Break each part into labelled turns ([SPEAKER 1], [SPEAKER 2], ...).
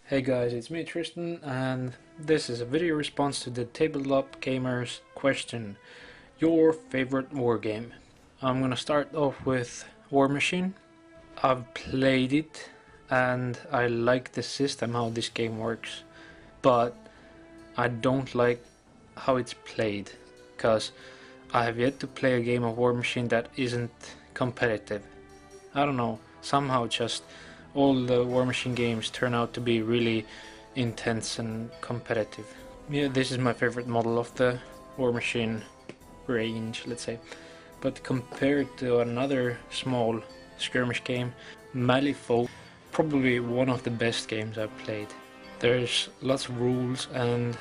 [SPEAKER 1] Hey guys, it's me Tristan, and this is a video response to the TabletopGamer's question, your favorite wargame. I'm gonna start off with War Machine. I've played it and I like the system, how this game works, but I don't like how it's played, because I have yet to play a game of War Machine that isn't competitive. I don't know, somehow just all the War Machine games turn out to be really intense and competitive. Yeah, this is my favorite model of the War Machine range, let's say. But compared to another small skirmish game, Malifaux, probably one of the best games I've played. There's lots of rules and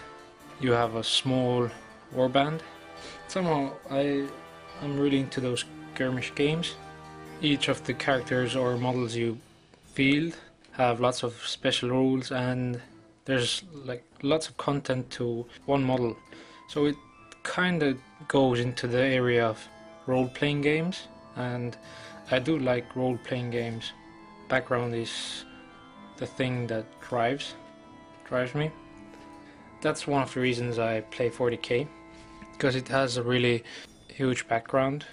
[SPEAKER 1] you have a small warband. Somehow I'm really into those skirmish games. Each of the characters or models you field have lots of special rules, and there's like lots of content to one model, so it kind of goes into the area of role-playing games, and I do like role-playing games. Background is the thing that drives me. That's one of the reasons I play 40k, because it has a really huge background,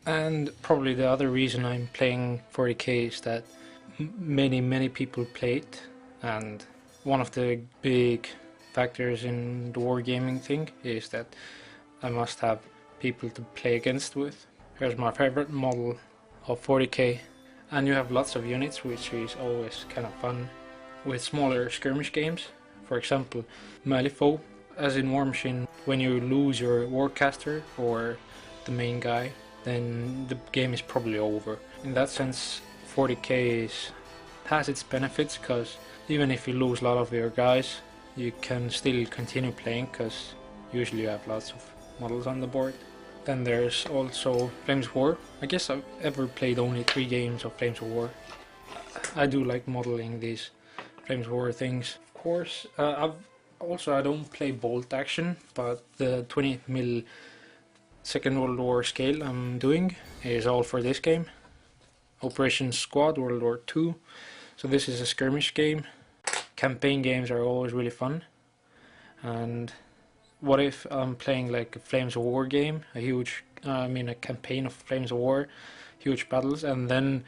[SPEAKER 1] and probably the other reason I'm playing 40k is that many people play it, and one of the big factors in the wargaming thing is that I must have people to play against with. Here's my favorite model of 40k, and you have lots of units, which is always kind of fun with smaller skirmish games. For example, Malifaux, as in War Machine, when you lose your warcaster or the main guy, then the game is probably over. In that sense, 40k has its benefits, because even if you lose a lot of your guys, you can still continue playing, because usually you have lots of models on the board. Then there's also Flames of War. I guess I've ever played only 3 games of Flames of War. I do like modeling these Flames of War things. Of course, I don't play bolt action, but the 20mm Second World War scale I'm doing is all for this game. Operation Squad World War II. So this is a skirmish game. Campaign games are always really fun. And what if I'm playing like a Flames of War game, a campaign of Flames of War, huge battles, and then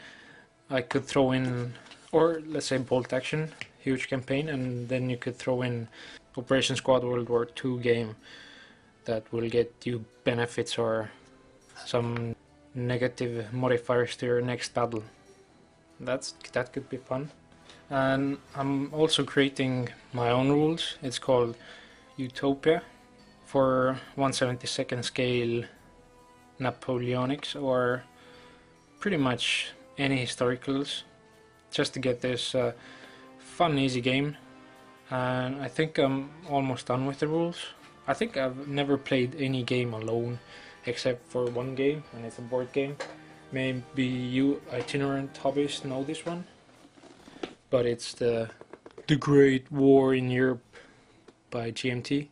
[SPEAKER 1] I could throw in, or let's say bolt action, huge campaign, and then you could throw in Operation Squad World War II game that will get you benefits or some negative modifiers to your next battle. That could be fun. And I'm also creating my own rules. It's called Utopia for 1/72nd scale Napoleonics, or pretty much any historicals, just to get this fun, easy game. And I think I'm almost done with the rules. I think I've never played any game alone except for one game, and it's a board game. Maybe you itinerant hobbyists know this one, but it's the Great War in Europe by GMT.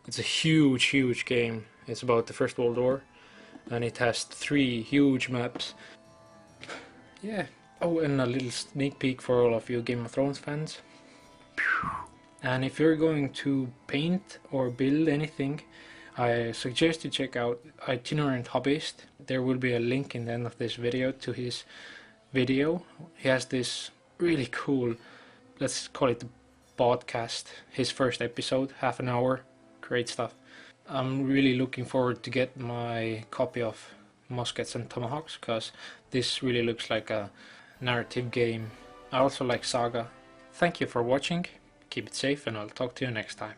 [SPEAKER 1] It's a huge game. It's about the First World War, and it has 3 huge maps. Yeah. Oh, and a little sneak peek for all of you Game of Thrones fans. And if you're going to paint or build anything, I suggest you check out Itinerant Hobbyist. There will be a link in the end of this video to his video. He has this really cool, let's call it the podcast, his first episode, half an hour, great stuff. I'm really looking forward to get my copy of Muskets and Tomahawks, because this really looks like a narrative game. I also like Saga. Thank you for watching, keep it safe, and I'll talk to you next time.